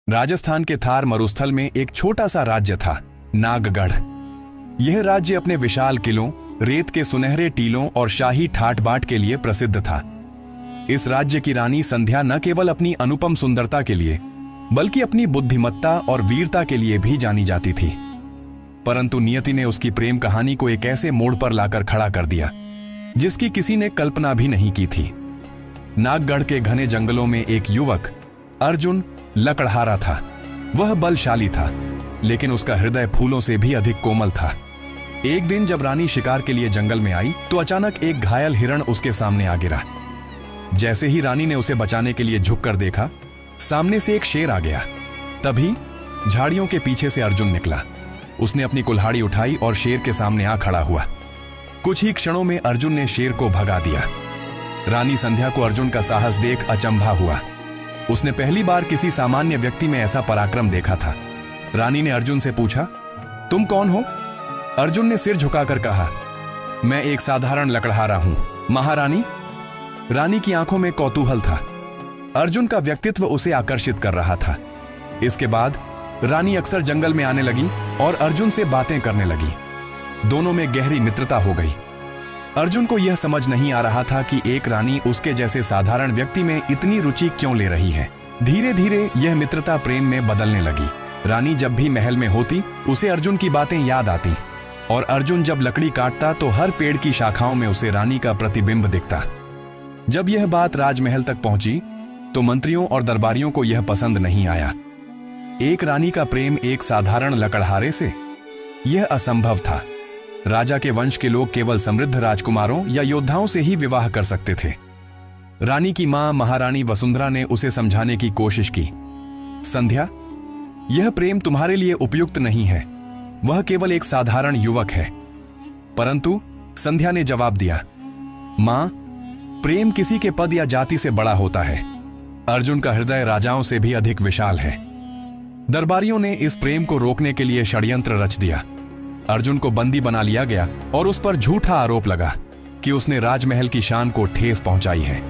राजस्थान के थार मरुस्थल में एक छोटा सा राज्य था, नागगढ़। यह राज्य अपने विशाल किलों, रेत के सुनहरे टीलों और शाही ठाट बाट के लिए प्रसिद्ध था। इस राज्य की रानी संध्या न केवल अपनी अनुपम सुंदरता के लिए बल्कि अपनी बुद्धिमत्ता और वीरता के लिए भी जानी जाती थी। परंतु नियति ने उसकी प्रेम कहानी को एक ऐसे मोड़ पर लाकर खड़ा कर दिया जिसकी किसी ने कल्पना भी नहीं की थी। नागगढ़ के घने जंगलों में एक युवक अर्जुन लकड़हारा था। वह बलशाली था, लेकिन उसका हृदय फूलों से भी अधिक कोमल था। एक दिन जब रानी शिकार के लिए जंगल में आई तो अचानक एक घायल हिरण उसके सामने आ गिरा। जैसे ही रानी ने उसे बचाने के लिए झुककर देखा, सामने से एक शेर आ गया। तभी झाड़ियों के पीछे से अर्जुन निकला। उसने अपनी कुल्हाड़ी उठाई और शेर के सामने आ खड़ा हुआ। कुछ ही क्षणों में अर्जुन ने शेर को भगा दिया। रानी संध्या को अर्जुन का साहस देख अचंभा हुआ। उसने पहली बार किसी सामान्य व्यक्ति में ऐसा पराक्रम देखा था। रानी ने अर्जुन से पूछा, तुम कौन हो? अर्जुन ने सिर झुकाकर कहा, मैं एक साधारण लकड़हारा हूं, महारानी। रानी की आंखों में कौतूहल था। अर्जुन का व्यक्तित्व उसे आकर्षित कर रहा था। इसके बाद रानी अक्सर जंगल में आने लगी और अर्जुन से बातें करने लगी। दोनों में गहरी मित्रता हो गई। अर्जुन को यह समझ नहीं आ रहा था कि एक रानी उसके जैसे साधारण व्यक्ति में इतनी रुचि क्यों ले रही है। धीरे धीरे यह मित्रता प्रेम में बदलने लगी। रानी जब भी महल में होती उसे अर्जुन की बातें याद आती और अर्जुन जब लकड़ी काटता तो हर पेड़ की शाखाओं में उसे रानी का प्रतिबिंब दिखता। जब यह बात राजमहल तक पहुंची तो मंत्रियों और दरबारियों को यह पसंद नहीं आया। एक रानी का प्रेम एक साधारण लकड़हारे से, यह असंभव था। राजा के वंश के लोग केवल समृद्ध राजकुमारों या योद्धाओं से ही विवाह कर सकते थे। रानी की मां महारानी वसुंधरा ने उसे समझाने की कोशिश की। संध्या, यह प्रेम तुम्हारे लिए उपयुक्त नहीं है। वह केवल एक साधारण युवक है। परंतु संध्या ने जवाब दिया, मां, प्रेम किसी के पद या जाति से बड़ा होता है। अर्जुन का हृदय राजाओं से भी अधिक विशाल है। दरबारियों ने इस प्रेम को रोकने के लिए षड्यंत्र रच दिया। अर्जुन को बंदी बना लिया गया और उस पर झूठा आरोप लगा कि उसने राजमहल की शान को ठेस पहुंचाई है।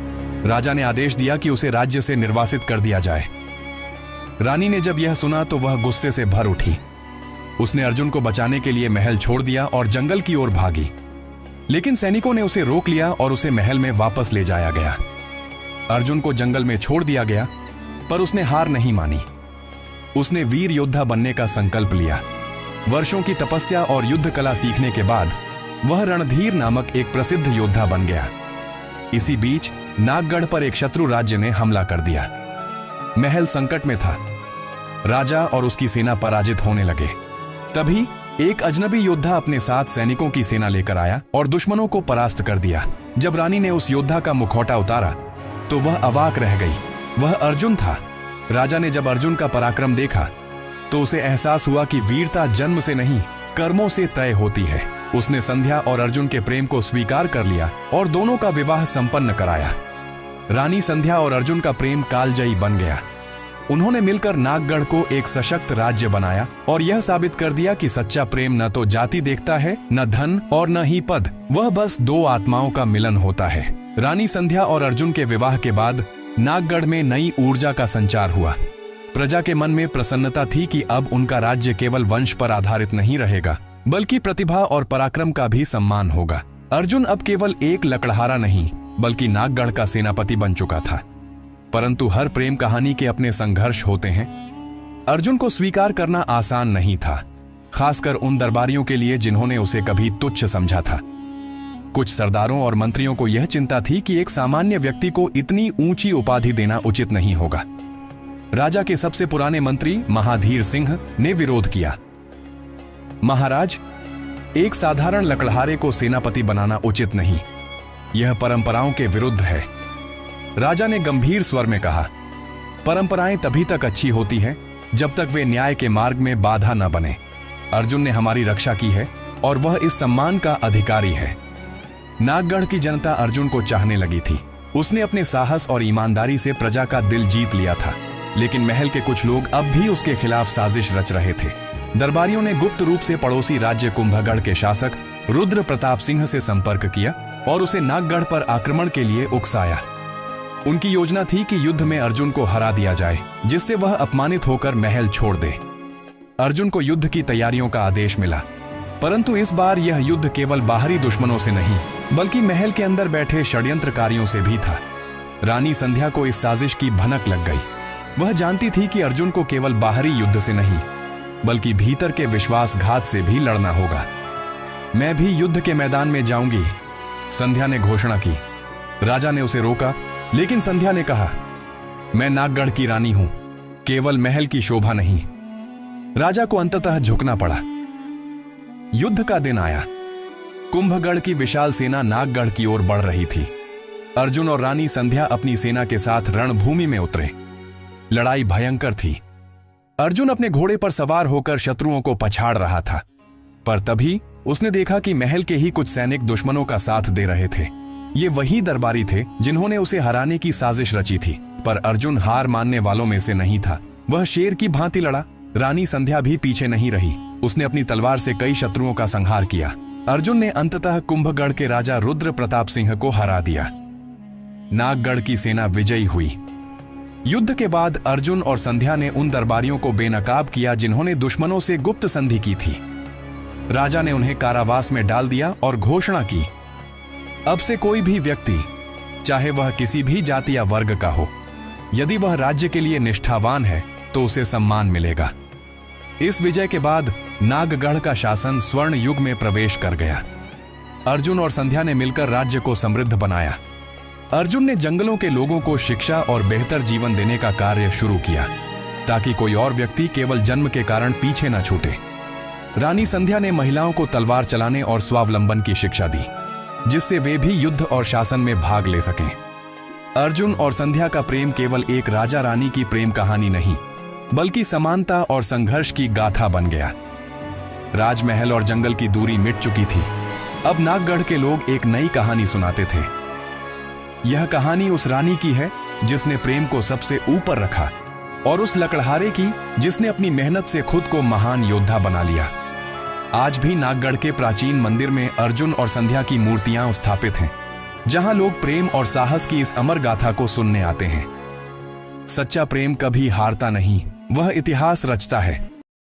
राजा ने आदेश दिया कि उसे राज्य से निर्वासित कर दिया जाए। रानी ने जब यह सुना तो वह गुस्से से भर उठी। उसने अर्जुन को बचाने के लिए महल छोड़ दिया और जंगल की ओर भागी। लेकिन सैनिकों ने उसे रोक लिया और उसे महल में वापस ले जाया गया। अर्जुन को जंगल में छोड़ दिया गया, पर उसने हार नहीं मानी। उसने वीर योद्धा बनने का संकल्प लिया। वर्षों की तपस्या और युद्ध कला सीखने के बाद वह रणधीर नामक एक प्रसिद्ध योद्धा बन गया। इसी बीच नागगढ़ पर एक शत्रु राज्य ने हमला कर दिया। महल संकट में था। राजा और उसकी सेना पराजित होने लगे। तभी एक अजनबी योद्धा अपने साथ सैनिकों की सेना लेकर आया और दुश्मनों को परास्त कर दिया। जब रानी ने उस योद्धा का मुखौटा उतारा तो वह अवाक रह गई। वह अर्जुन था। राजा ने जब अर्जुन का पराक्रम देखा तो उसे एहसास हुआ कि वीरता जन्म से नहीं, कर्मों से तय होती है। उसने संध्या और अर्जुन के प्रेम को स्वीकार कर लिया और दोनों का विवाह संपन्न कराया। रानी संध्या और अर्जुन का प्रेम कालजयी बन गया। उन्होंने मिलकर नागगढ़ को एक सशक्त राज्य बनाया और यह साबित कर दिया कि सच्चा प्रेम न तो जाति देखता है, न धन और न ही पद। वह बस दो आत्माओं का मिलन होता है। रानी संध्या और अर्जुन के विवाह के बाद नागगढ़ में नई ऊर्जा का संचार हुआ। प्रजा के मन में प्रसन्नता थी कि अब उनका राज्य केवल वंश पर आधारित नहीं रहेगा, बल्कि प्रतिभा और पराक्रम का भी सम्मान होगा। अर्जुन अब केवल एक लकड़हारा नहीं, बल्कि नागगढ़ का सेनापति बन चुका था। परंतु हर प्रेम कहानी के अपने संघर्ष होते हैं। अर्जुन को स्वीकार करना आसान नहीं था, खासकर उन दरबारियों के लिए जिन्होंने उसे कभी तुच्छ समझा था। कुछ सरदारों और मंत्रियों को यह चिंता थी कि एक सामान्य व्यक्ति को इतनी ऊंची उपाधि देना उचित नहीं होगा। राजा के सबसे पुराने मंत्री महाधीर सिंह ने विरोध किया। महाराज, एक साधारण लकड़हारे को सेनापति बनाना उचित नहीं। यह परंपराओं के विरुद्ध है। राजा ने गंभीर स्वर में कहा, परंपराएं तभी तक अच्छी होती हैं जब तक वे न्याय के मार्ग में बाधा न बने। अर्जुन ने हमारी रक्षा की है और वह इस सम्मान का अधिकारी है। नागगढ़ की जनता अर्जुन को चाहने लगी थी। उसने अपने साहस और ईमानदारी से प्रजा का दिल जीत लिया था। लेकिन महल के कुछ लोग अब भी उसके खिलाफ साजिश रच रहे थे। दरबारियों ने गुप्त रूप से पड़ोसी राज्य कुंभगढ़ के शासक रुद्र प्रताप सिंह से संपर्क किया और उसे नागगढ़ पर आक्रमण के लिए उकसाया। उनकी योजना थी कि युद्ध में अर्जुन को हरा दिया जाए, जिससे वह अपमानित होकर महल छोड़ दे। अर्जुन को युद्ध की तैयारियों का आदेश मिला, परंतु इस बार यह युद्ध केवल बाहरी दुश्मनों से नहीं, बल्कि महल के अंदर बैठे षड्यंत्रकारियों से भी था। रानी संध्या को इस साजिश की भनक लग गई। वह जानती थी कि अर्जुन को केवल बाहरी युद्ध से नहीं, बल्कि भीतर के विश्वासघात से भी लड़ना होगा। मैं भी युद्ध के मैदान में जाऊंगी, संध्या ने घोषणा की। राजा ने उसे रोका, लेकिन संध्या ने कहा, मैं नागगढ़ की रानी हूं, केवल महल की शोभा नहीं। राजा को अंततः झुकना पड़ा। युद्ध का दिन आया। कुंभगढ़ की विशाल सेना नागगढ़ की ओर बढ़ रही थी। अर्जुन और रानी संध्या अपनी सेना के साथ रणभूमि में उतरे। लड़ाई भयंकर थी। अर्जुन अपने घोड़े पर सवार होकर शत्रुओं को पछाड़ रहा था, पर तभी उसने देखा कि महल के ही कुछ सैनिक दुश्मनों का साथ दे रहे थे। ये वही दरबारी थे जिन्होंने उसे हराने की साजिश रची थी, पर अर्जुन हार मानने वालों में से नहीं था। वह शेर की भांति लड़ा। रानी संध्या भी पीछे नहीं रही। उसने अपनी तलवार से कई शत्रुओं का संहार किया। अर्जुन ने अंततः कुंभगढ़ के राजा रुद्र प्रताप सिंह को हरा दिया। नागगढ़ की सेना विजयी हुई। युद्ध के बाद अर्जुन और संध्या ने उन दरबारियों को बेनकाब किया जिन्होंने दुश्मनों से गुप्त संधि की थी। राजा ने उन्हें कारावास में डाल दिया और घोषणा की, अब से कोई भी व्यक्ति, चाहे वह किसी भी जाति या वर्ग का हो, यदि वह राज्य के लिए निष्ठावान है तो उसे सम्मान मिलेगा। इस विजय के बाद नागगढ़ का शासन स्वर्ण युग में प्रवेश कर गया। अर्जुन और संध्या ने मिलकर राज्य को समृद्ध बनाया। अर्जुन ने जंगलों के लोगों को शिक्षा और बेहतर जीवन देने का कार्य शुरू किया, ताकि कोई और व्यक्ति केवल जन्म के कारण पीछे न छूटे। रानी संध्या ने महिलाओं को तलवार चलाने और स्वावलंबन की शिक्षा दी, जिससे वे भी युद्ध और शासन में भाग ले सकें। अर्जुन और संध्या का प्रेम केवल एक राजा रानी की प्रेम कहानी नहीं, बल्कि समानता और संघर्ष की गाथा बन गया। राजमहल और जंगल की दूरी मिट चुकी थी। अब नागगढ़ के लोग एक नई कहानी सुनाते थे। यह कहानी उस रानी की है जिसने प्रेम को सबसे ऊपर रखा, और उस लकड़हारे की जिसने अपनी मेहनत से खुद को महान योद्धा बना लिया। आज भी नागगढ़ के प्राचीन मंदिर में अर्जुन और संध्या की मूर्तियां स्थापित हैं, जहां लोग प्रेम और साहस की इस अमर गाथा को सुनने आते हैं। सच्चा प्रेम कभी हारता नहीं, वह इतिहास रचता है।